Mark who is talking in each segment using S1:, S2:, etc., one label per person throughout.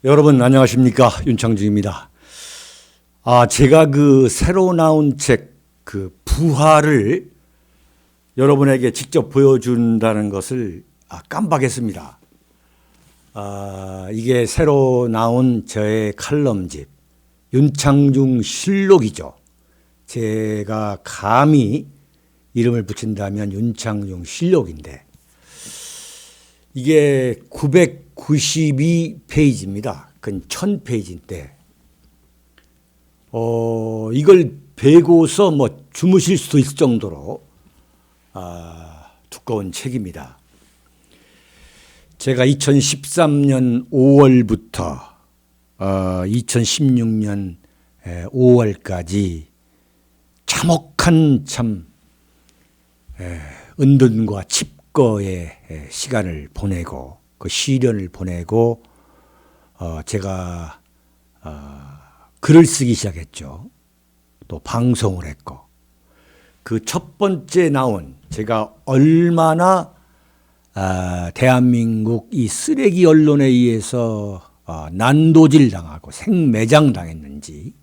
S1: 여러분 안녕하십니까, 윤창중입니다. 제가 새로 나온 책 부활을 여러분에게 직접 보여준다는 것을 깜빡했습니다. 이게 새로 나온 저의 칼럼집 윤창중 실록이죠. 제가 감히 이름을 붙인다면 윤창중 실록인데 이게 992페이지입니다. 그건 1000페이지인데 이걸 베고서 주무실 수도 있을 정도로 두꺼운 책입니다. 제가 2013년 5월부터 2016년 5월까지 참혹한 은둔과 칩거의 시간을 보내고 그 시련을 보내고 제가 글을 쓰기 시작했죠. 또 방송을 했고 그 첫 번째 나온 제가 얼마나 대한민국 이 쓰레기 언론에 의해서 난도질 당하고 생매장 당했는지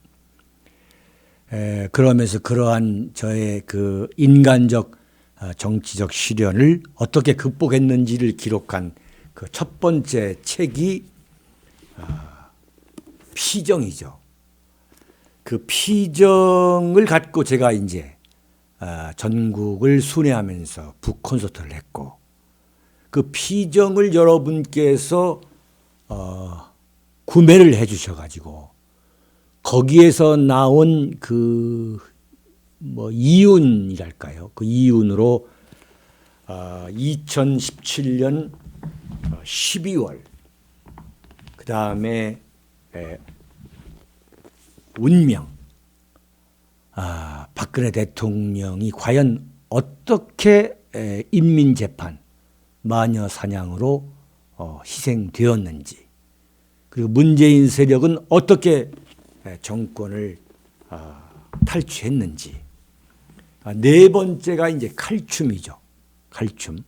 S1: 그러면서 그러한 저의 그 인간적 정치적 시련을 어떻게 극복했는지를 기록한 그 첫 번째 책이 피정이죠. 그 피정을 갖고 제가 이제 전국을 순회하면서 북콘서트를 했고 그 피정을 여러분께서 구매를 해 주셔가지고 거기에서 나온 이윤이랄까요? 그 이윤으로 2017년 12월 그 다음에 운명 박근혜 대통령이 과연 어떻게 인민재판 마녀 사냥으로 희생되었는지 그리고 문재인 세력은 어떻게 정권을 탈취했는지 네 번째가 이제 칼춤이죠. 칼춤.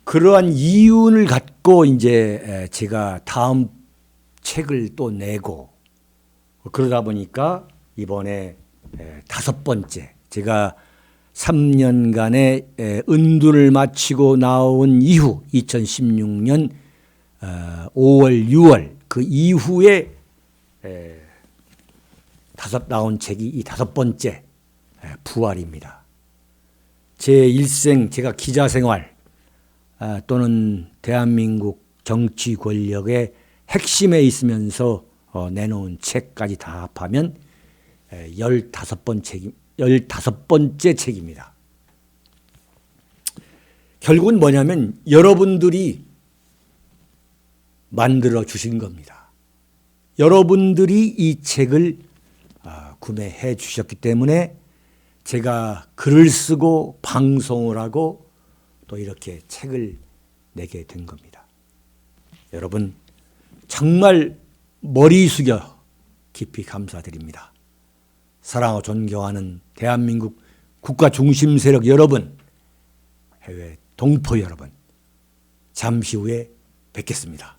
S1: 그러한 이윤을 갖고 이제 제가 다음 책을 또 내고 그러다 보니까 이번에 다섯 번째 제가 3년간의 은둔을 마치고 나온 이후 2016년 5월, 6월 그 이후에 나온 책이 이 다섯 번째 부활입니다. 제 일생 제가 기자 생활 또는 대한민국 정치 권력의 핵심에 있으면서 내놓은 책까지 다 합하면 15번째 책입니다. 결국은 뭐냐면 여러분들이 만들어 주신 겁니다. 여러분들이 이 책을 구매해 주셨기 때문에 제가 글을 쓰고 방송을 하고 또 이렇게 책을 내게 된 겁니다. 여러분 정말 머리 숙여 깊이 감사드립니다. 사랑하고 존경하는 대한민국 국가 중심 세력 여러분, 해외 동포 여러분, 잠시 후에 뵙겠습니다.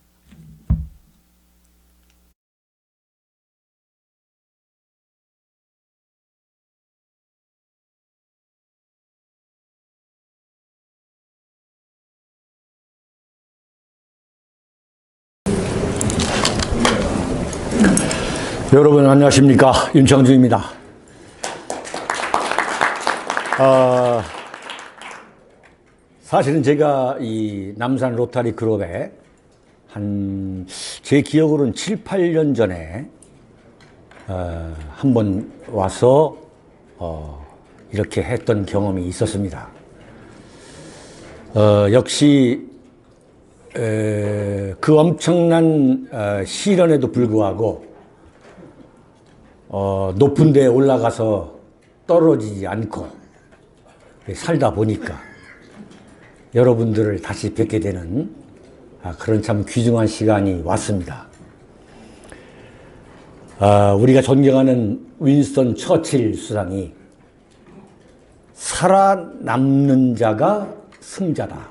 S1: 여러분 안녕하십니까, 윤창중입니다. 사실은 제가 이 남산 로타리 클럽에 제 기억으로는 7, 8년 전에 한번 와서 이렇게 했던 경험이 있었습니다. 역시 그 엄청난 시련에도 불구하고 높은 데에 올라가서 떨어지지 않고 살다 보니까 여러분들을 다시 뵙게 되는 그런 참 귀중한 시간이 왔습니다. 우리가 존경하는 윈스턴 처칠 수상이 살아남는 자가 승자다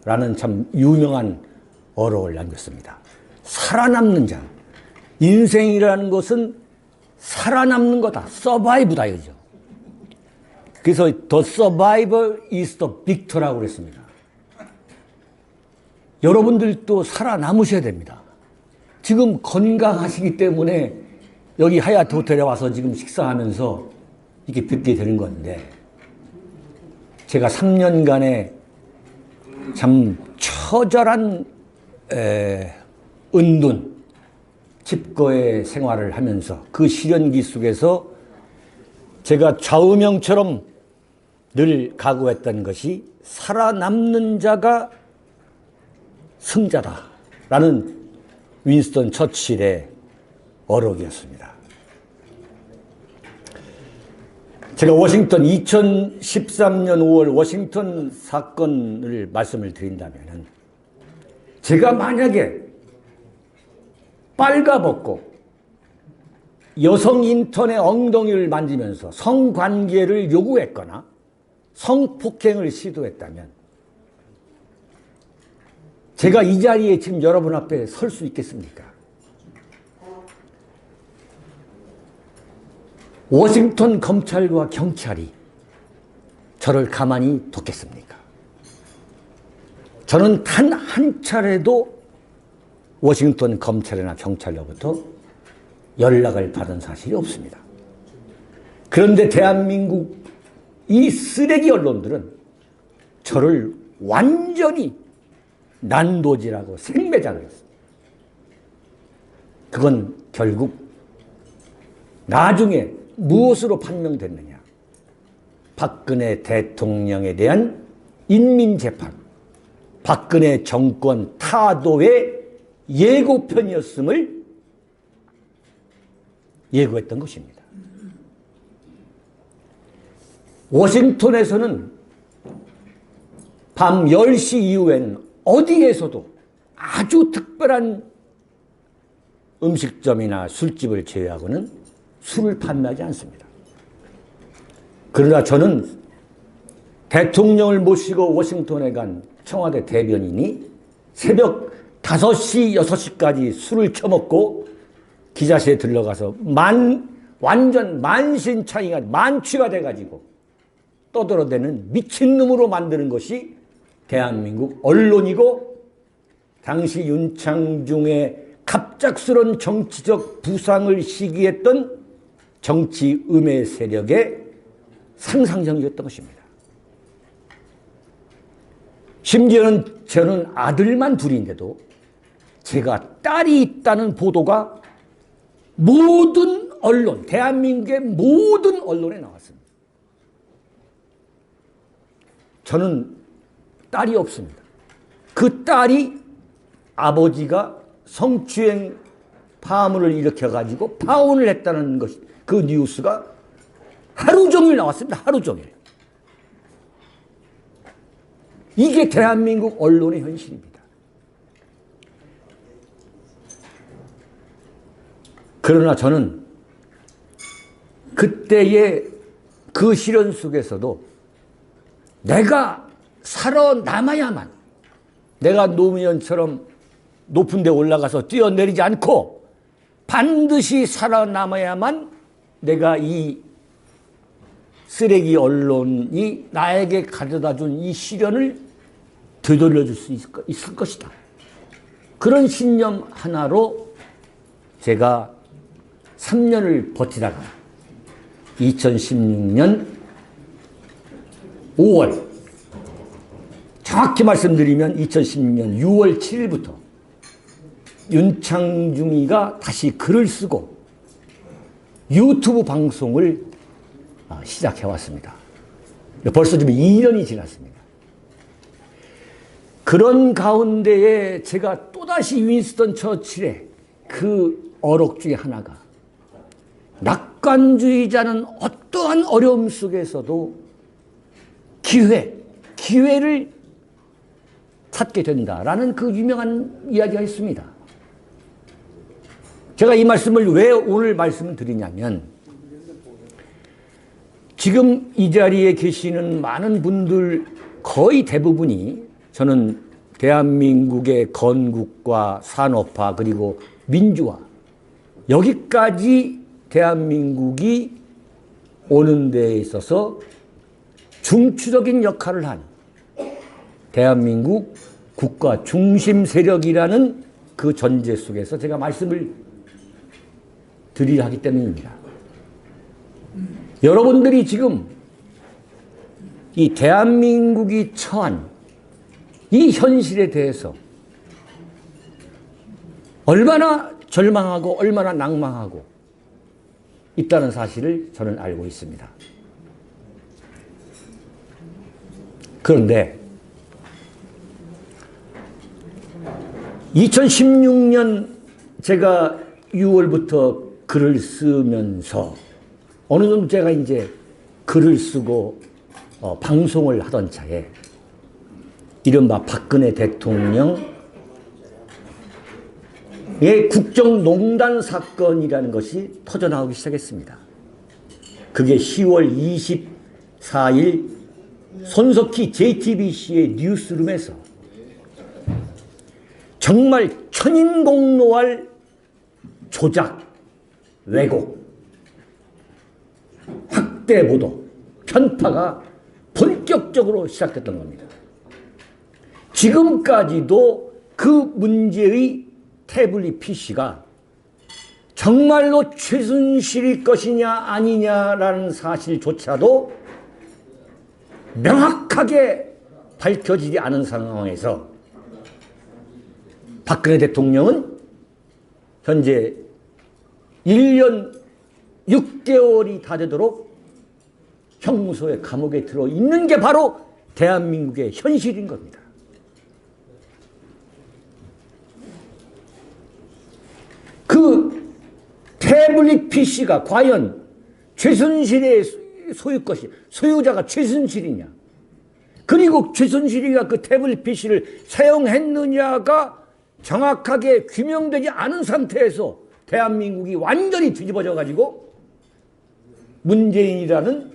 S1: 라는 참 유명한 어록을 남겼습니다. 살아남는 자. 인생이라는 것은 살아남는 거다. 서바이브다 이거죠. 그래서 The survivor is the victor라고 그랬습니다. 여러분들도 살아남으셔야 됩니다. 지금 건강하시기 때문에 여기 하얏트 호텔에 와서 지금 식사하면서 이렇게 뵙게 되는 건데, 제가 3년간의 참 처절한 은둔, 집거의 생활을 하면서 그 시련기 속에서 제가 좌우명처럼 늘 각오했던 것이 살아남는 자가 승자다라는 윈스턴 처칠의 어록이었습니다. 제가 워싱턴 2013년 5월 워싱턴 사건을 말씀을 드린다면, 제가 만약에 빨가벗고 여성 인턴의 엉덩이를 만지면서 성관계를 요구했거나 성폭행을 시도했다면 제가 이 자리에 지금 여러분 앞에 설 수 있겠습니까? 워싱턴 검찰과 경찰이 저를 가만히 뒀겠습니까? 저는 단 한 차례도 워싱턴 검찰이나 경찰로부터 연락을 받은 사실이 없습니다. 그런데 대한민국 이 쓰레기 언론들은 저를 완전히 난도질하고 생매장을 했습니다. 그건 결국 나중에 무엇으로 판명됐느냐? 박근혜 대통령에 대한 인민재판, 박근혜 정권 타도의 예고편이었음을 예고했던 것입니다. 워싱턴에서는 밤 10시 이후에는 어디에서도 아주 특별한 음식점이나 술집을 제외하고는 술을 판매하지 않습니다. 그러나 저는 대통령을 모시고 워싱턴에 간 청와대 대변인이 새벽 5시, 6시까지 술을 처먹고 기자실에 들러가서 완전 만신창이가 만취가 돼가지고 떠들어대는 미친놈으로 만드는 것이 대한민국 언론이고, 당시 윤창중의 갑작스런 정치적 부상을 시기했던 정치 음해 세력의 상상력이었던 것입니다. 심지어는 저는 아들만 둘인데도 제가 딸이 있다는 보도가 모든 언론, 대한민국의 모든 언론에 나왔습니다. 저는 딸이 없습니다. 그 딸이 아버지가 성추행 파문을 일으켜가지고 파혼을 했다는 것, 그 뉴스가 하루 종일 나왔습니다. 하루 종일. 이게 대한민국 언론의 현실입니다. 그러나 저는 그때의 그 시련 속에서도 내가 살아남아야만, 내가 노무현처럼 높은 데 올라가서 뛰어내리지 않고 반드시 살아남아야만 내가 이 쓰레기 언론이 나에게 가져다 준 이 시련을 되돌려줄 수 있을 것이다. 그런 신념 하나로 제가 3년을 버티다가 2016년 5월, 정확히 말씀드리면 2016년 6월 7일부터 윤창중이가 다시 글을 쓰고 유튜브 방송을 시작해왔습니다. 벌써 지금 2년이 지났습니다. 그런 가운데에 제가 또다시 윈스턴 처칠의 그 어록 중에 하나가, 낙관주의자는 어떠한 어려움 속에서도 기회를 찾게 된다라는 그 유명한 이야기가 있습니다. 제가 이 말씀을 왜 오늘 말씀을 드리냐면, 지금 이 자리에 계시는 많은 분들 거의 대부분이 저는 대한민국의 건국과 산업화 그리고 민주화 여기까지 대한민국이 오는 데에 있어서 중추적인 역할을 한 대한민국 국가 중심 세력이라는 그 전제 속에서 제가 말씀을 드리려 하기 때문입니다. 여러분들이 지금 이 대한민국이 처한 이 현실에 대해서 얼마나 절망하고 얼마나 낭망하고 있다는 사실을 저는 알고 있습니다. 그런데 2016년 제가 6월부터 글을 쓰면서 어느 정도 제가 이제 글을 쓰고 방송을 하던 차에 이른바 박근혜 대통령의 국정농단 사건이라는 것이 터져나오기 시작했습니다. 그게 10월 24일 손석희 JTBC의 뉴스룸에서 정말 천인공노할 조작, 왜곡, 확대 보도, 편파가 본격적으로 시작됐던 겁니다. 지금까지도 그 문제의 태블릿 PC가 정말로 최순실의 것이냐 아니냐라는 사실조차도 명확하게 밝혀지지 않은 상황에서 박근혜 대통령은 현재 1년 6개월이 다 되도록 형무소의 감옥에 들어 있는 게 바로 대한민국의 현실인 겁니다. 그 태블릿 PC가 과연 최순실의 소유것이 소유자가 최순실이냐, 그리고 최순실이가 그 태블릿 PC를 사용했느냐가 정확하게 규명되지 않은 상태에서 대한민국이 완전히 뒤집어져 가지고 문재인이라는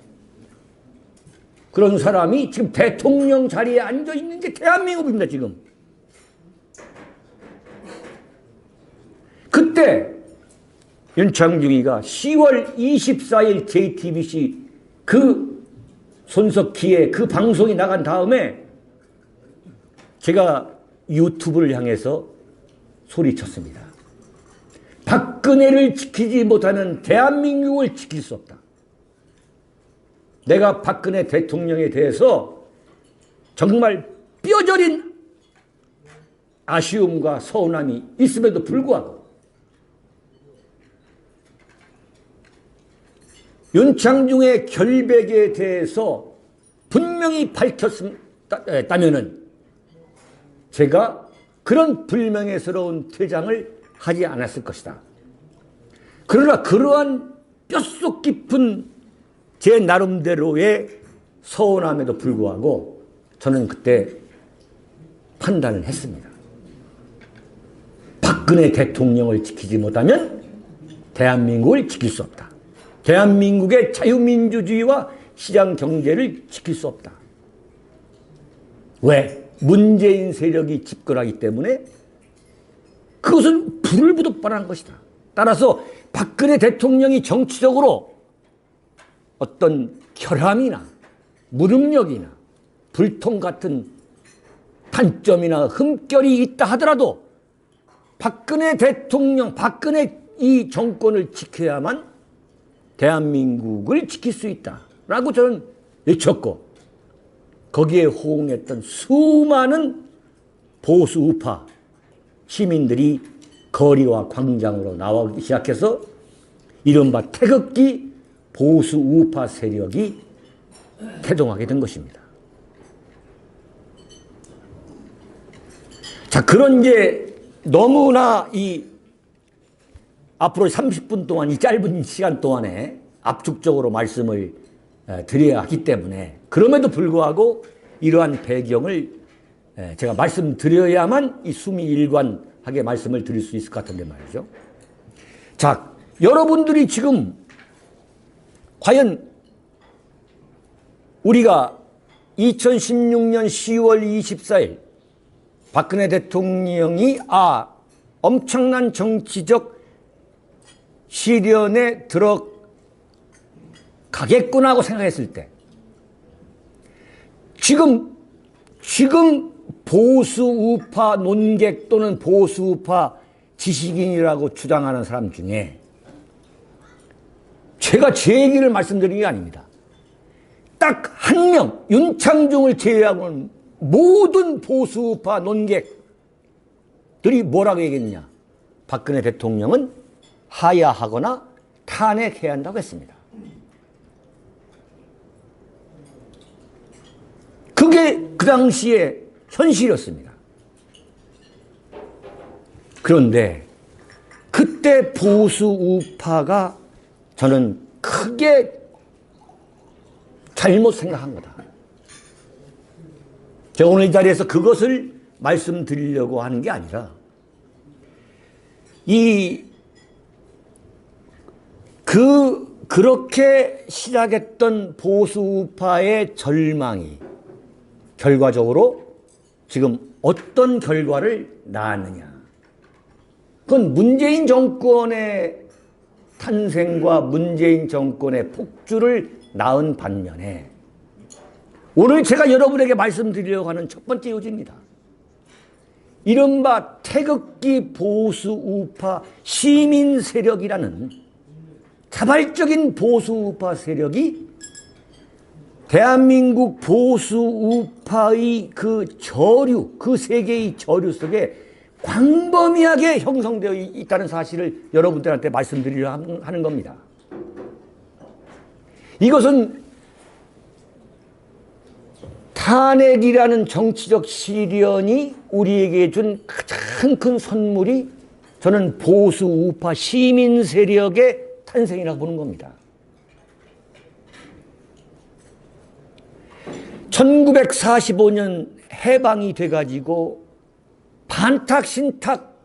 S1: 그런 사람이 지금 대통령 자리에 앉아 있는 게 대한민국입니다. 지금 그때 윤창중이가 10월 24일 JTBC 그 손석희의 그 방송이 나간 다음에 제가 유튜브를 향해서 소리쳤습니다. 박근혜를 지키지 못하면 대한민국을 지킬 수 없다. 내가 박근혜 대통령에 대해서 정말 뼈저린 아쉬움과 서운함이 있음에도 불구하고 윤창중의 결백에 대해서 분명히 밝혔다면은 제가 그런 불명예스러운 퇴장을 하지 않았을 것이다. 그러나 그러한 뼛속 깊은 제 나름대로의 서운함에도 불구하고 저는 그때 판단을 했습니다. 박근혜 대통령을 지키지 못하면 대한민국을 지킬 수 없다. 대한민국의 자유민주주의와 시장 경제를 지킬 수 없다. 왜? 문재인 세력이 집권하기 때문에 그것은 불을 부독반한 것이다. 따라서 박근혜 대통령이 정치적으로 어떤 결함이나 무능력이나 불통 같은 단점이나 흠결이 있다 하더라도 박근혜 대통령, 박근혜 이 정권을 지켜야만 대한민국을 지킬 수 있다라고 저는 외쳤고, 거기에 호응했던 수많은 보수 우파 시민들이 거리와 광장으로 나오기 시작해서 이른바 태극기 보수 우파 세력이 태동하게 된 것입니다. 자, 그런 게 너무나 이 앞으로 30분 동안 이 짧은 시간 동안에 압축적으로 말씀을 드려야 하기 때문에, 그럼에도 불구하고 이러한 배경을 제가 말씀드려야만 이 수미일관하게 말씀을 드릴 수 있을 것 같은데 말이죠. 자, 여러분들이 지금 과연 우리가 2016년 10월 24일 박근혜 대통령이 엄청난 정치적 시련에 들어가겠구나 하고 생각했을 때 지금 보수 우파 논객 또는 보수 우파 지식인이라고 주장하는 사람 중에 제가 제 얘기를 말씀드린 게 아닙니다. 딱 한 명, 윤창중을 제외하고는 모든 보수 우파 논객들이 뭐라고 얘기했냐. 박근혜 대통령은 하야하거나 탄핵해야 한다고 했습니다. 그게 그 당시에 현실이었습니다. 그런데 그때 보수 우파가 저는 크게 잘못 생각한 거다. 제가 오늘 이 자리에서 그것을 말씀드리려고 하는 게 아니라 그렇게 시작했던 보수 우파의 절망이 결과적으로 지금 어떤 결과를 낳았느냐. 그건 문재인 정권의 탄생과 문재인 정권의 폭주를 낳은 반면에 오늘 제가 여러분에게 말씀드리려고 하는 첫 번째 요지입니다. 이른바 태극기 보수 우파 시민 세력이라는 자발적인 보수 우파 세력이 대한민국 보수 우파의 그 저류, 그 세계의 저류 속에 광범위하게 형성되어 있다는 사실을 여러분들한테 말씀드리려 하는 겁니다. 이것은 탄핵이라는 정치적 시련이 우리에게 준 가장 큰 선물이 저는 보수 우파 시민 세력의 탄생이라고 보는 겁니다. 1945년 해방이 돼가지고 반탁신탁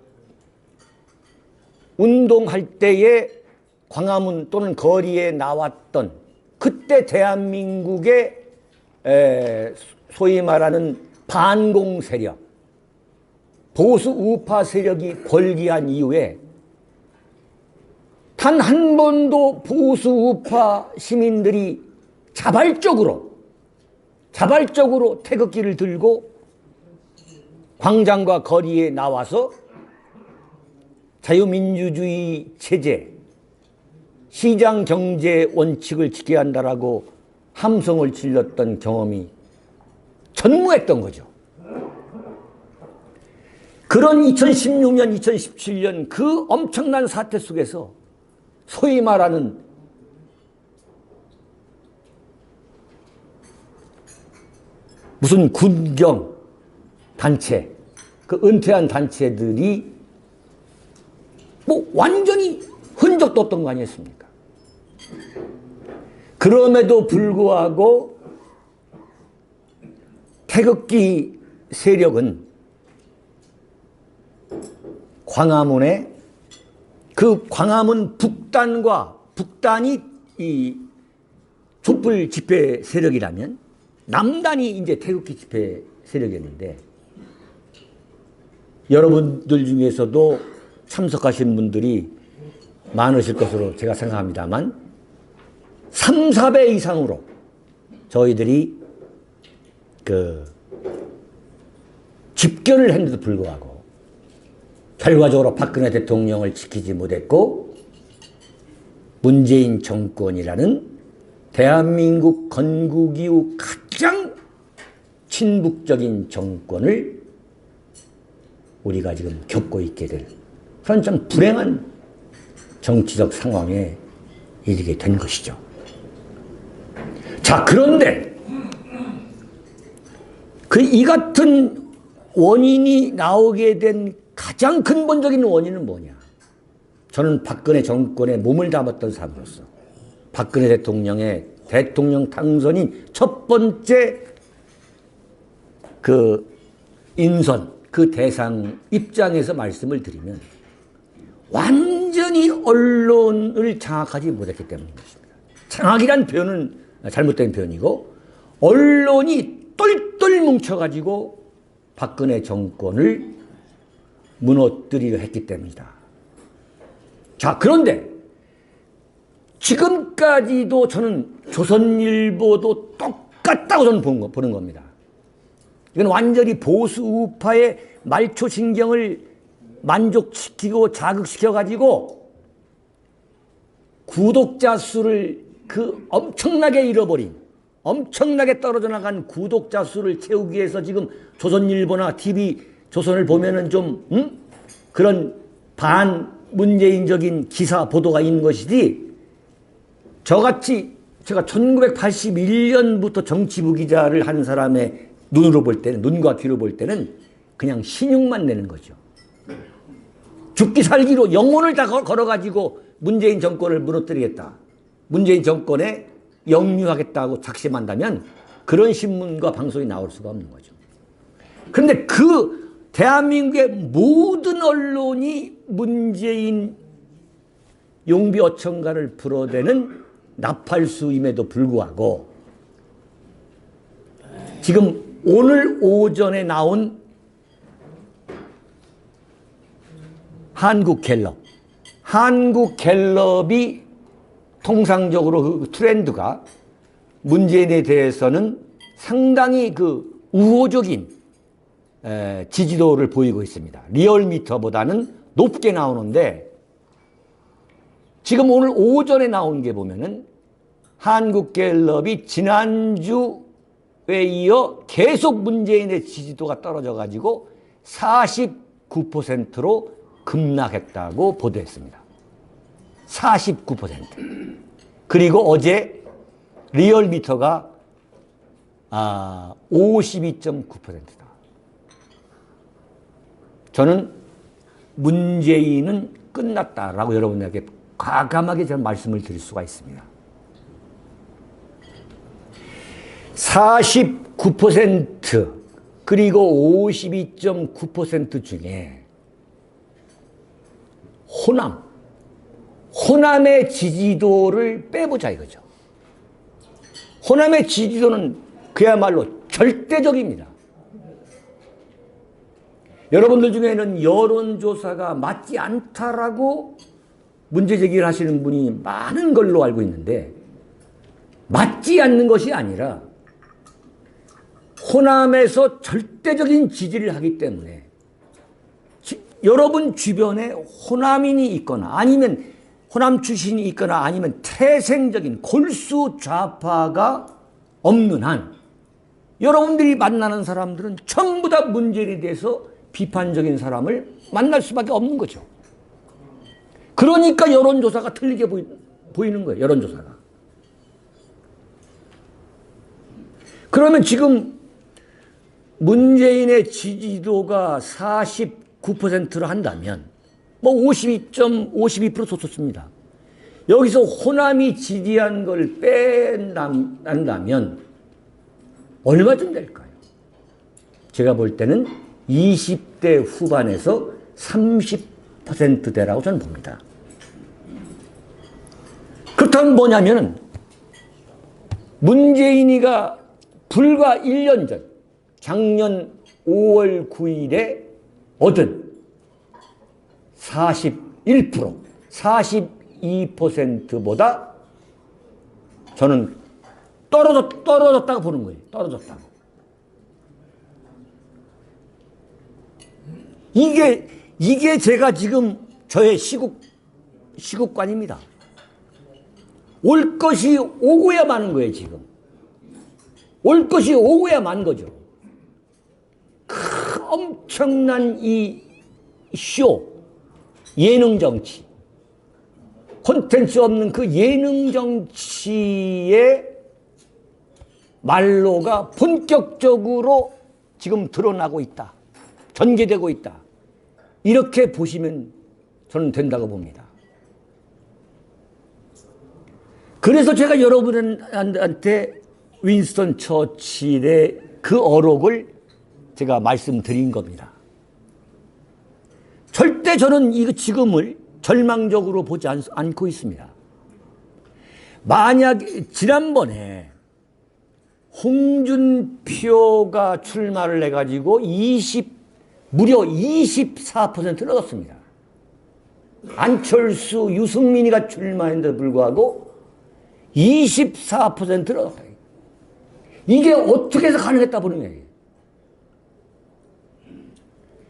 S1: 운동할 때에 광화문 또는 거리에 나왔던 그때 대한민국의 소위 말하는 반공 세력, 보수 우파 세력이 권리한 이후에 단 한 번도 보수 우파 시민들이 자발적으로 태극기를 들고 광장과 거리에 나와서 자유민주주의 체제, 시장 경제 원칙을 지켜야 한다라고 함성을 질렀던 경험이 전무했던 거죠. 그런 2016년, 2017년 그 엄청난 사태 속에서 소위 말하는 무슨 군경 단체, 그 은퇴한 단체들이 뭐 완전히 흔적도 없던 거 아니었습니까? 그럼에도 불구하고 태극기 세력은 광화문에 그 광화문 북단이 이 촛불 집회 세력이라면 남단이 이제 태극기 집회 세력이었는데 여러분들 중에서도 참석하신 분들이 많으실 것으로 제가 생각합니다만 3, 4배 이상으로 저희들이 그 집결을 했는데도 불구하고 결과적으로 박근혜 대통령을 지키지 못했고 문재인 정권이라는 대한민국 건국 이후 가장 친북적인 정권을 우리가 지금 겪고 있게 될 그런 참 불행한 정치적 상황에 이르게 된 것이죠. 자, 그런데 이 같은 원인이 나오게 된 가장 근본적인 원인은 뭐냐? 저는 박근혜 정권에 몸을 담았던 사람으로서 박근혜 대통령의 대통령 당선인 첫 번째 그 인선, 그 대상 입장에서 말씀을 드리면 완전히 언론을 장악하지 못했기 때문입니다. 장악이란 표현은 잘못된 표현이고 언론이 똘똘 뭉쳐가지고 박근혜 정권을 무너뜨리려 했기 때문이다. 자, 그런데 지금까지도 저는 조선일보도 똑같다고 저는 보는 겁니다. 이건 완전히 보수 우파의 말초신경을 만족시키고 자극시켜가지고 구독자 수를 엄청나게 잃어버린, 엄청나게 떨어져 나간 구독자 수를 채우기 위해서 지금 조선일보나 TV조선을 보면은 좀 그런 반문재인적인 기사 보도가 있는 것이지, 저같이 제가 1981년부터 정치부 기자를 한 사람의 눈으로 볼 때는, 눈과 귀로 볼 때는 그냥 신용만 내는 거죠. 죽기 살기로 영혼을 다 걸어가지고 문재인 정권을 무너뜨리겠다, 문재인 정권에 영유하겠다고 작심한다면 그런 신문과 방송이 나올 수가 없는 거죠. 그런데 대한민국의 모든 언론이 문재인 용비 어천가를 불어대는 나팔수임에도 불구하고 지금 오늘 오전에 나온 한국갤럽이 통상적으로 그 트렌드가 문재인에 대해서는 상당히 우호적인 지지도를 보이고 있습니다. 리얼미터보다는 높게 나오는데, 지금 오늘 오전에 나온 게 보면은 한국갤럽이 지난주에 이어 계속 문재인의 지지도가 떨어져 가지고 49%로 급락했다고 보도했습니다. 49%. 그리고 어제 리얼미터가 52.9%다. 저는 문재인은 끝났다라고 여러분에게 과감하게 저는 말씀을 드릴 수가 있습니다. 49% 그리고 52.9% 중에 호남의 지지도를 빼보자 이거죠. 호남의 지지도는 그야말로 절대적입니다. 여러분들 중에는 여론조사가 맞지 않다라고 문제제기를 하시는 분이 많은 걸로 알고 있는데, 맞지 않는 것이 아니라 호남에서 절대적인 지지를 하기 때문에 여러분 주변에 호남인이 있거나 아니면 호남 출신이 있거나 아니면 태생적인 골수 좌파가 없는 한 여러분들이 만나는 사람들은 전부 다 문재인에 대해서 비판적인 사람을 만날 수밖에 없는 거죠. 그러니까 여론조사가 틀리게 보이는 거예요. 여론조사가. 그러면 지금 문재인의 지지도가 49%로 한다면 뭐 52% 좋습니다. 여기서 호남이 지지한 걸 뺀다면 얼마쯤 될까요? 제가 볼 때는 20대 후반에서 30%대라고 저는 봅니다. 그렇다면 뭐냐면은 문재인이가 불과 1년 전 작년 5월 9일에 얻은 41%, 42%보다 저는 떨어졌다고 보는 거예요. 떨어졌다고. 이게 제가 지금 저의 시국관입니다. 올 것이 오고야 마는 거예요, 지금. 올 것이 오고야 만 거죠. 엄청난 이 예능 정치, 콘텐츠 없는 그 예능 정치의 말로가 본격적으로 지금 드러나고 있다. 전개되고 있다. 이렇게 보시면 저는 된다고 봅니다. 그래서 제가 여러분한테 윈스턴 처칠의 그 어록을 제가 말씀드린 겁니다. 절대 저는 이거 지금을 절망적으로 보지 않고 있습니다. 만약 지난번에 홍준표가 출마를 해가지고 무려 24%를 얻었습니다. 안철수, 유승민이가 출마했는데도 불구하고 24%를 얻었다. 이게 어떻게 해서 가능했다 보는 거예요.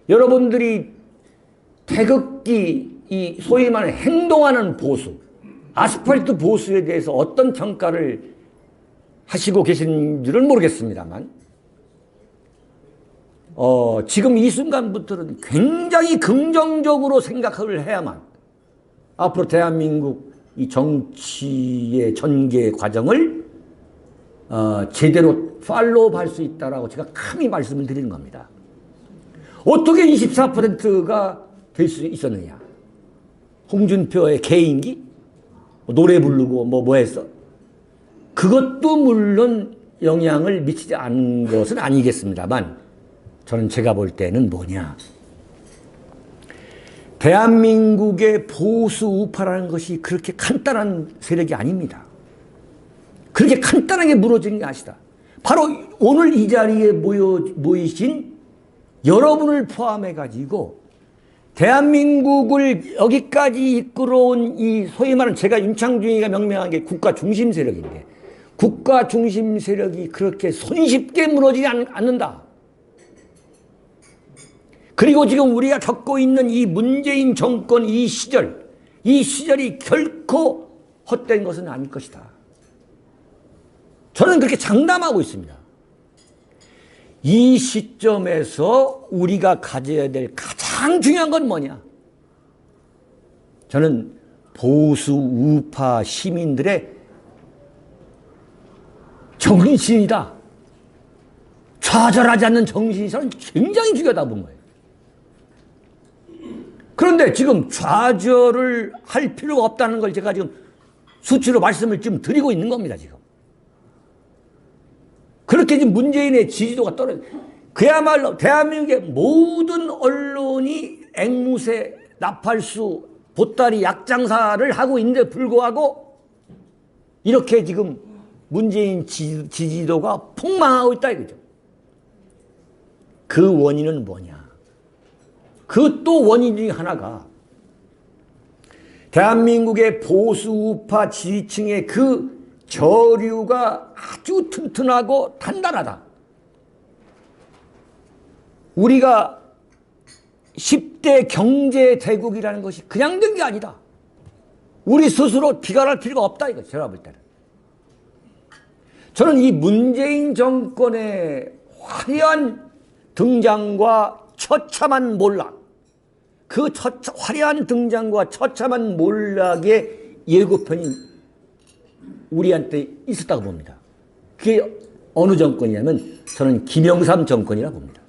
S1: 여러분들이 태극기, 이 소위 말하는 행동하는 보수, 아스팔트 보수에 대해서 어떤 평가를 하시고 계신지는 모르겠습니다만, 지금 이 순간부터는 굉장히 긍정적으로 생각을 해야만 앞으로 대한민국 이 정치의 전개 과정을 제대로 팔로우할 수 있다라고 제가 감히 말씀을 드리는 겁니다. 어떻게 24%가 될 수 있었느냐? 홍준표의 개인기? 노래 부르고 뭐 했어? 그것도 물론 영향을 미치지 않은 것은 아니겠습니다만, 저는 제가 볼 때는 뭐냐? 대한민국의 보수 우파라는 것이 그렇게 간단한 세력이 아닙니다. 그렇게 간단하게 무너지는 게 아니다. 바로 오늘 이 자리에 모이신 여러분을 포함해가지고 대한민국을 여기까지 이끌어온 이 소위 말하는, 제가 윤창중이가 명명한 게 국가 중심 세력인데, 국가 중심 세력이 그렇게 손쉽게 무너지지 않는다. 그리고 지금 우리가 겪고 있는 이 문재인 정권 이 시절이 결코 헛된 것은 아닐 것이다. 저는 그렇게 장담하고 있습니다. 이 시점에서 우리가 가져야 될 가장 중요한 건 뭐냐? 저는 보수 우파 시민들의 정신이다. 좌절하지 않는 정신이 저는 굉장히 중요하다 본 거예요. 그런데 지금 좌절을 할 필요가 없다는 걸 제가 지금 수치로 말씀을 지금 드리고 있는 겁니다, 지금. 그렇게 지금 문재인의 지지도가 떨어져. 그야말로 대한민국의 모든 언론이 앵무새, 나팔수, 보따리 약장사를 하고 있는데 불구하고 이렇게 지금 문재인 지지도가 폭망하고 있다 이거죠. 그 원인은 뭐냐? 그 또 원인 중에 하나가 대한민국의 보수 우파 지지층의 그 저류가 아주 튼튼하고 단단하다. 우리가 10대 경제 대국이라는 것이 그냥 된 게 아니다. 우리 스스로 비관할 필요가 없다 이거 제가 볼 때는. 저는 이 문재인 정권의 화려한 등장과 처참한 몰락, 그 화려한 등장과 처참한 몰락의 예고편이 우리한테 있었다고 봅니다. 그게 어느 정권이냐면 저는 김영삼 정권이라고 봅니다.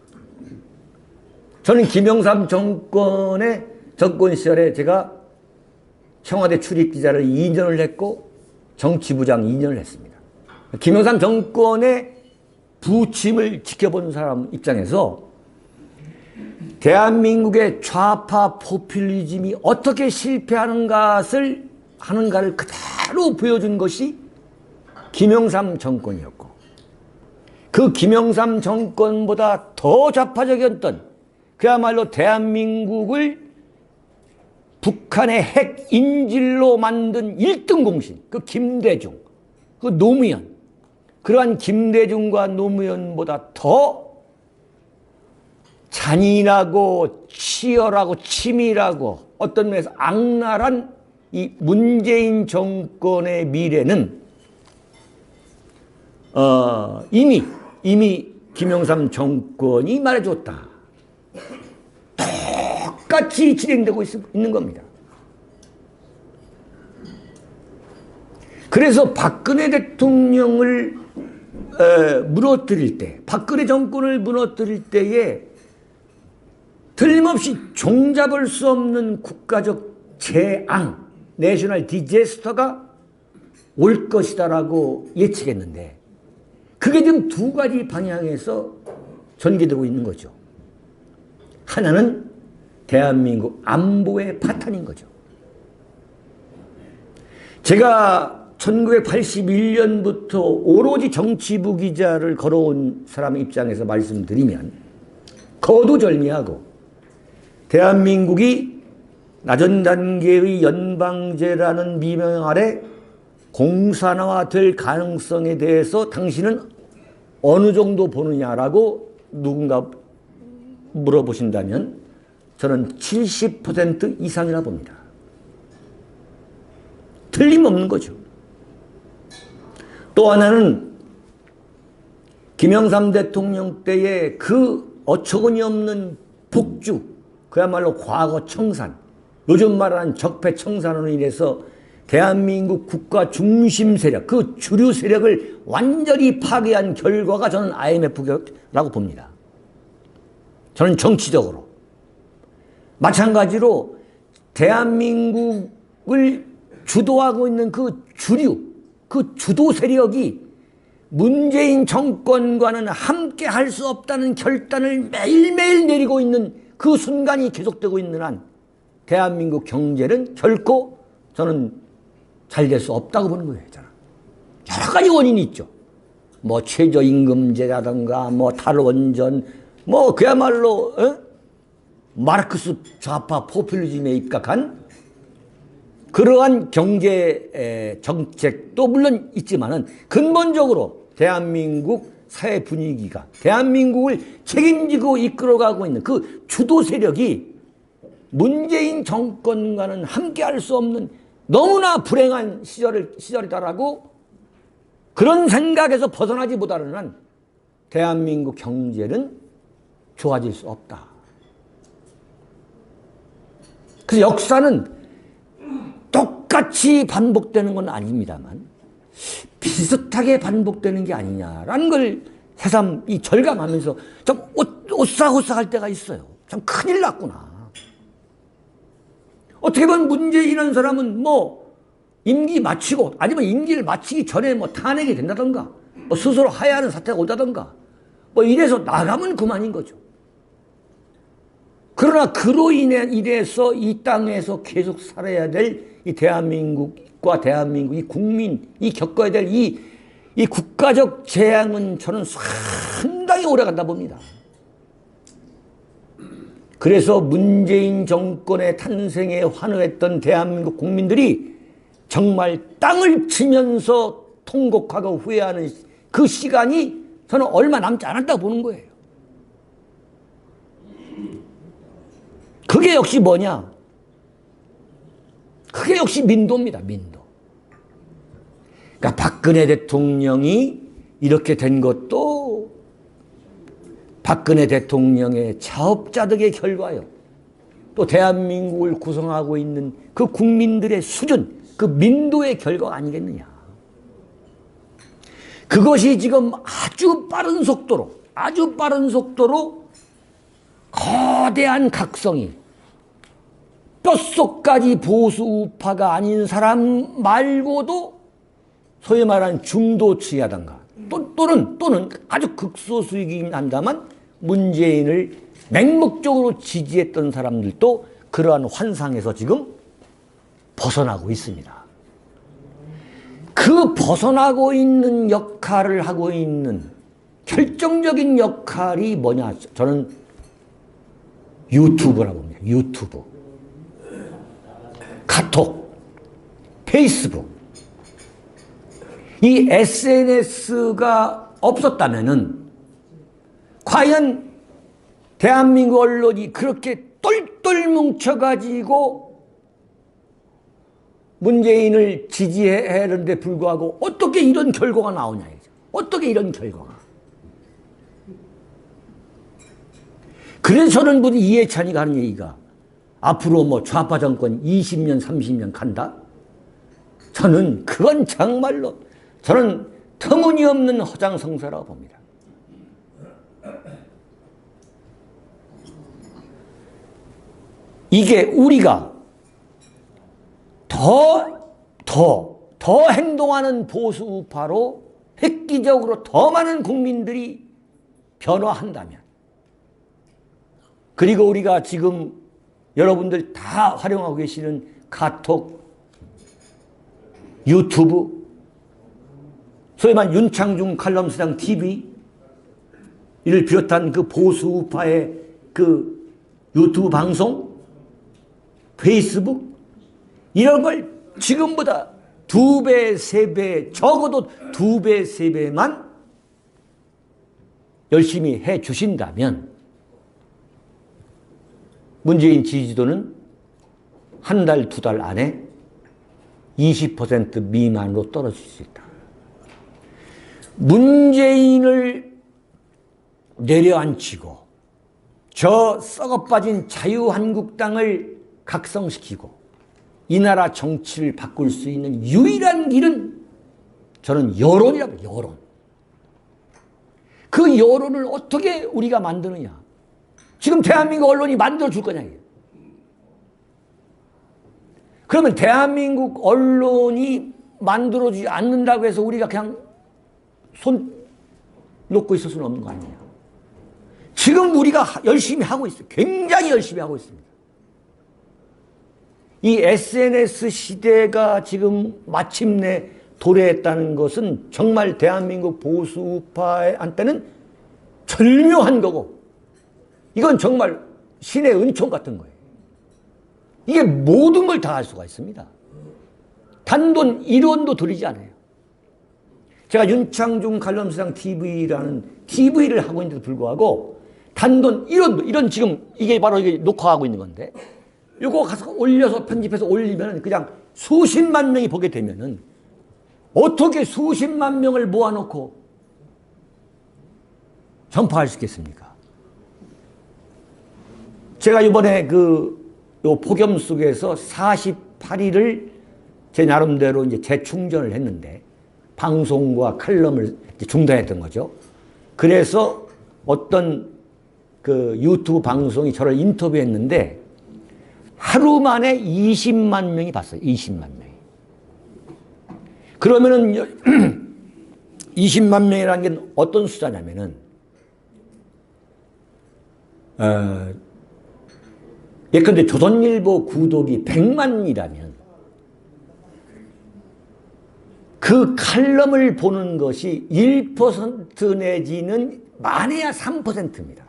S1: 저는 김영삼 정권 시절에 제가 청와대 출입기자를 2년을 했고 정치부장 2년을 했습니다. 김영삼 정권의 부침을 지켜본 사람 입장에서 대한민국의 좌파 포퓰리즘이 어떻게 실패하는가를 그대로 보여준 것이 김영삼 정권이었고, 그 김영삼 정권보다 더 좌파적이었던, 그야말로 대한민국을 북한의 핵 인질로 만든 1등 공신, 그 김대중, 그 노무현, 그러한 김대중과 노무현보다 더 잔인하고 치열하고 치밀하고 어떤 면에서 악랄한 이 문재인 정권의 미래는 이미 김영삼 정권이 말해줬다. 똑같이 진행되고 있는 겁니다. 그래서 박근혜 대통령을 무너뜨릴 때, 박근혜 정권을 무너뜨릴 때에 틀림없이 종잡을 수 없는 국가적 재앙, 내셔널 디제스터가 올 것이다라고 예측했는데, 그게 지금 두 가지 방향에서 전개되고 있는 거죠. 하나는 대한민국 안보의 파탄인 거죠. 제가 1981년부터 오로지 정치부 기자를 걸어온 사람 입장에서 말씀드리면 거두절미하고 대한민국이 낮은 단계의 연방제라는 미명 아래 공산화될 가능성에 대해서 당신은 어느 정도 보느냐라고 누군가 물어보신다면 저는 70% 이상이라 봅니다. 틀림없는 거죠. 또 하나는 김영삼 대통령 때의 그 어처구니 없는 폭주, 그야말로 과거 청산, 요즘 말하는 적폐 청산으로 인해서 대한민국 국가 중심 세력, 그 주류 세력을 완전히 파괴한 결과가 저는 IMF라고 봅니다. 저는 정치적으로. 마찬가지로 대한민국을 주도하고 있는 그 주류, 그 주도 세력이 문재인 정권과는 함께 할 수 없다는 결단을 매일매일 내리고 있는 그 순간이 계속되고 있는 한 대한민국 경제는 결코 저는 잘 될 수 없다고 보는 거예요. 저는. 여러 가지 원인이 있죠. 뭐 최저임금제라든가 뭐 탈원전, 뭐 그야말로 마르크스 좌파 포퓰리즘에 입각한 그러한 경제 정책도 물론 있지만은 근본적으로 대한민국 사회 분위기가 대한민국을 책임지고 이끌어가고 있는 그 주도 세력이 문재인 정권과는 함께할 수 없는 너무나 불행한 시절이다라고 그런 생각에서 벗어나지 못하는 한 대한민국 경제는 좋아질 수 없다. 그래서 역사는 똑같이 반복되는 건 아닙니다만 비슷하게 반복되는 게 아니냐라는 걸 새삼 이 절감하면서 좀 오싹오싹할 때가 있어요. 참 큰일 났구나. 어떻게 보면 문재인이라는 사람은 뭐 임기 마치고 아니면 임기를 마치기 전에 뭐 탄핵이 된다던가 뭐 스스로 하야하는 사태가 오다던가 뭐 이래서 나가면 그만인 거죠. 그러나 그로 인해서 이 땅에서 계속 살아야 될 이 대한민국과 대한민국 이 국민이 겪어야 될 이 국가적 재앙은 저는 상당히 오래 간다 봅니다. 그래서 문재인 정권의 탄생에 환호했던 대한민국 국민들이 정말 땅을 치면서 통곡하고 후회하는 그 시간이 저는 얼마 남지 않았다고 보는 거예요. 그게 역시 뭐냐? 그게 역시 민도입니다. 민도. 그러니까 박근혜 대통령이 이렇게 된 것도 박근혜 대통령의 자업자득의 결과요. 또 대한민국을 구성하고 있는 그 국민들의 수준, 그 민도의 결과가 아니겠느냐. 그것이 지금 아주 빠른 속도로 거대한 각성이 뼛속까지 보수 우파가 아닌 사람 말고도 소위 말하는 중도층이라든가 또는 아주 극소수이긴 한다만 문재인을 맹목적으로 지지했던 사람들도 그러한 환상에서 지금 벗어나고 있습니다. 그 벗어나고 있는 역할을 하고 있는 결정적인 역할이 뭐냐? 저는 유튜브라고 봅니다. 유튜브. 카톡, 페이스북. 이 SNS가 없었다면은 과연 대한민국 언론이 그렇게 똘똘 뭉쳐가지고 문재인을 지지하는데 불구하고 어떻게 이런 결과가 나오냐. 어떻게 이런 결과가. 그래서 저는 우리 이해찬이가 하는 얘기가 앞으로 뭐 좌파 정권 20년, 30년 간다? 저는 그건 정말로 저는 터무니없는 허장성사라고 봅니다. 이게 우리가 더 행동하는 보수 우파로 획기적으로 더 많은 국민들이 변화한다면 그리고 우리가 지금 여러분들 다 활용하고 계시는 카톡, 유튜브 소위 말 윤창중 칼럼스당 TV 이를 비롯한 그 보수우파의 그 유튜브 방송, 페이스북 이런 걸 지금보다 2배, 3배, 적어도 2배, 3배만 열심히 해 주신다면 문재인 지지도는 한 달, 2달 안에 20% 미만으로 떨어질 수 있다. 문재인을 내려앉히고 저 썩어빠진 자유한국당을 각성시키고 이 나라 정치를 바꿀 수 있는 유일한 길은 저는 여론이라고 해요. 여론. 그 여론을 어떻게 우리가 만드느냐. 지금 대한민국 언론이 만들어줄 거냐. 그러면 대한민국 언론이 만들어주지 않는다고 해서 우리가 그냥 손 놓고 있을 수는 없는 거 아니에요. 지금 우리가 열심히 하고 있어요. 굉장히 열심히 하고 있습니다. 이 SNS 시대가 지금 마침내 도래했다는 것은 정말 대한민국 보수 우파한테는 절묘한 거고 이건 정말 신의 은총 같은 거예요. 이게 모든 걸 다 할 수가 있습니다. 단돈 1원도 들이지 않아요. 제가 윤창중 칼럼스당 TV라는 TV를 하고 있는데도 불구하고 단돈 1원도 이런 지금 이게 바로 이게 녹화하고 있는 건데 이거 가서 올려서 편집해서 올리면 그냥 수십만 명이 보게 되면은 어떻게 수십만 명을 모아놓고 전파할 수 있겠습니까? 제가 이번에 요 폭염 속에서 48일을 제 나름대로 이제 재충전을 했는데 방송과 칼럼을 중단했던 거죠. 그래서 어떤 그 유튜브 방송이 저를 인터뷰했는데 하루 만에 20만 명이 봤어요. 20만 명이. 그러면은 20만 명이라는 게 어떤 숫자냐면은 예컨대 조선일보 구독이 100만이라면 그 칼럼을 보는 것이 1% 내지는 많아야 3%입니다.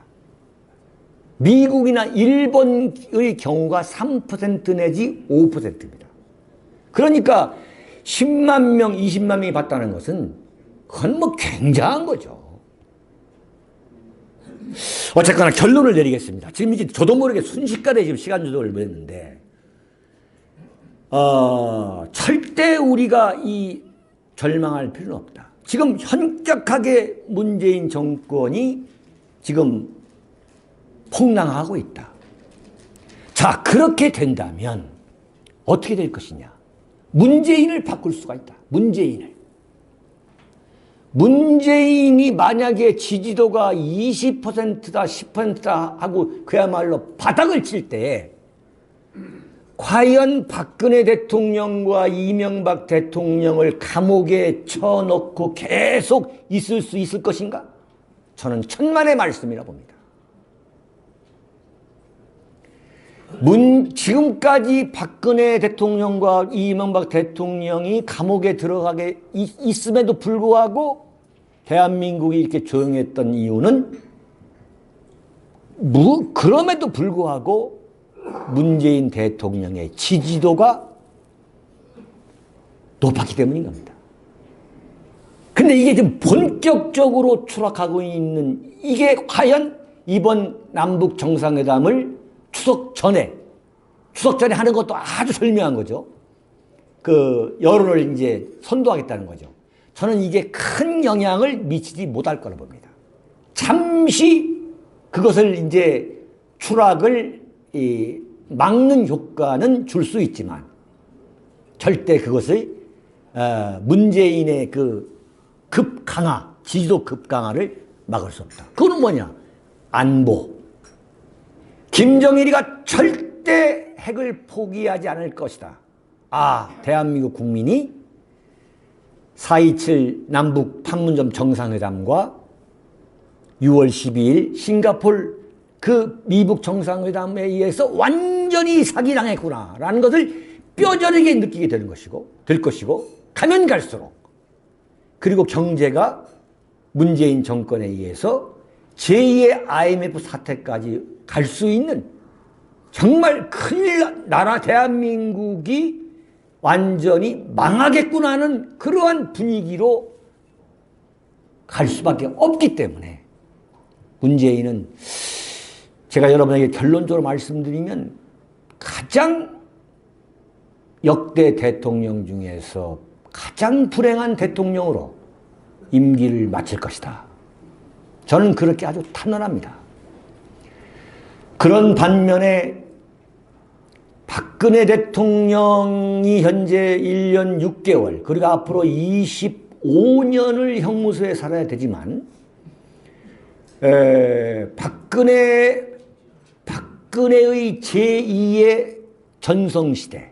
S1: 미국이나 일본의 경우가 3% 내지 5%입니다. 그러니까 10만 명, 20만 명이 봤다는 것은 그건 뭐 굉장한 거죠. 어쨌거나 결론을 내리겠습니다. 지금 이제 저도 모르게 순식간에 지금 시간 조절을 했는데, 절대 우리가 이 절망할 필요는 없다. 지금 현격하게 문재인 정권이 지금 폭락하고 있다. 자, 그렇게 된다면 어떻게 될 것이냐. 문재인을 바꿀 수가 있다. 문재인이 만약에 지지도가 20%다 10%다 하고 그야말로 바닥을 칠 때 과연 박근혜 대통령과 이명박 대통령을 감옥에 쳐넣고 계속 있을 수 있을 것인가? 저는 천만의 말씀이라 봅니다. 지금까지 박근혜 대통령과 이명박 대통령이 감옥에 들어가게 있음에도 불구하고 대한민국이 이렇게 조용했던 이유는 그럼에도 불구하고 문재인 대통령의 지지도가 높았기 때문인 겁니다. 근데 이게 지금 본격적으로 추락하고 있는 이게 과연 이번 남북 정상회담을 추석 전에 하는 것도 아주 절묘한 거죠. 그 여론을 이제 선도하겠다는 거죠. 저는 이게 큰 영향을 미치지 못할 거라 봅니다. 잠시 그것을 이제 추락을 막는 효과는 줄 수 있지만 절대 그것을 문재인의 그 급강화, 지지도 급강화를 막을 수 없다. 그거는 뭐냐? 안보. 김정일이가 절대 핵을 포기하지 않을 것이다. 대한민국 국민이 4.27 남북 판문점 정상회담과 6월 12일 싱가포르 그 미북 정상회담에 의해서 완전히 사기당했구나라는 것을 뼈저리게 느끼게 될 것이고 가면 갈수록 그리고 경제가 문재인 정권에 의해서 제2의 IMF 사태까지 갈 수 있는 정말 큰일 나라 대한민국이 완전히 망하겠구나 하는 그러한 분위기로 갈 수밖에 없기 때문에 문재인은 제가 여러분에게 결론적으로 말씀드리면 가장 역대 대통령 중에서 가장 불행한 대통령으로 임기를 마칠 것이다. 저는 그렇게 아주 단언합니다. 그런 반면에 박근혜 대통령이 현재 1년 6개월 그리고 앞으로 25년을 형무소에 살아야 되지만 박근혜의 제2의 전성시대가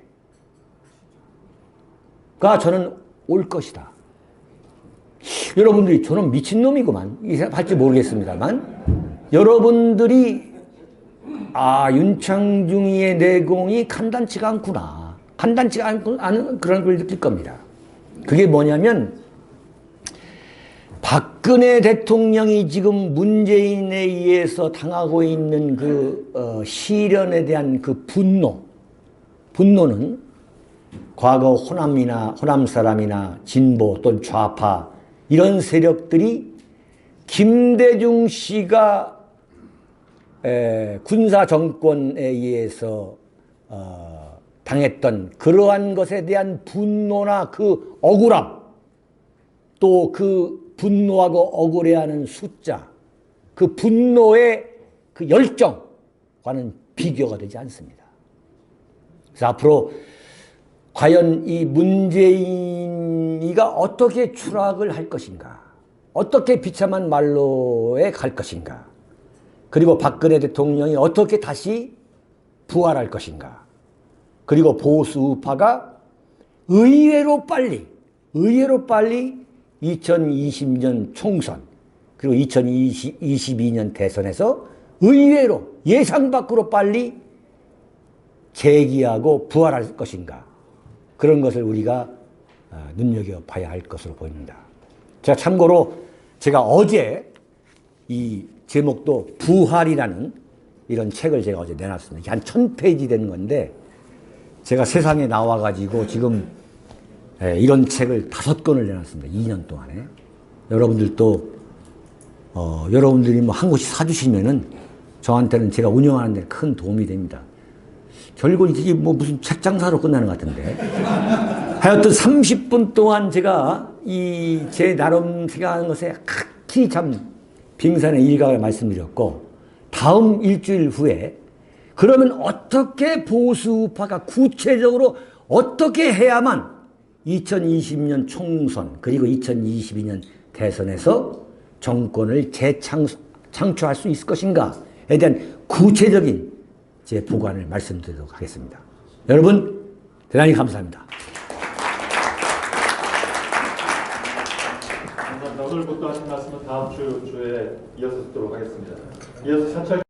S1: 저는 올 것이다. 여러분들이 저는 미친놈이구만 이 생각할지 모르겠습니다만 여러분들이 윤창중이의 내공이 간단치가 않구나. 간단치가 않은 그런 걸 느낄 겁니다. 그게 뭐냐면 박근혜 대통령이 지금 문재인에 의해서 당하고 있는 그 시련에 대한 그 분노는 과거 호남 사람이나 진보 또는 좌파 이런 세력들이 김대중 씨가 군사 정권에 의해서 당했던 그러한 것에 대한 분노나 그 억울함 또 그 분노하고 억울해하는 숫자 그 분노의 그 열정과는 비교가 되지 않습니다. 그래서 앞으로 과연 이 문재인이가 어떻게 추락을 할 것인가 어떻게 비참한 말로에 갈 것인가 그리고 박근혜 대통령이 어떻게 다시 부활할 것인가 그리고 보수 우파가 의외로 빨리 2020년 총선 그리고 2022년 대선에서 의외로 예상 밖으로 빨리 재기하고 부활할 것인가 그런 것을 우리가 눈여겨봐야 할 것으로 보입니다. 참고로 제가 어제 이 제목도 부활이라는 이런 책을 제가 어제 내놨습니다. 이게 한 1000페이지 되는 건데 제가 세상에 나와가지고 지금 이런 책을 5권을 내놨습니다. 2년 동안에. 여러분들도 여러분들이 뭐 한 권씩 사주시면은 저한테는 제가 운영하는 데 큰 도움이 됩니다. 결국 이게 뭐 무슨 책 장사로 끝나는 것 같은데. 하여튼 30분 동안 제가 이 제 나름 생각하는 것에 각히 참 빙산의 일각을 말씀드렸고 다음 일주일 후에 그러면 어떻게 보수파가 구체적으로 어떻게 해야만 2020년 총선 그리고 2022년 대선에서 정권을 재창출할 수 있을 것인가에 대한 구체적인 제 보관을 말씀드리도록 하겠습니다. 여러분 대단히 감사합니다.
S2: 감사합니다. 오늘부터 하신 말씀은 다음 주에 이어서 듣도록 하겠습니다. 이어서 사찰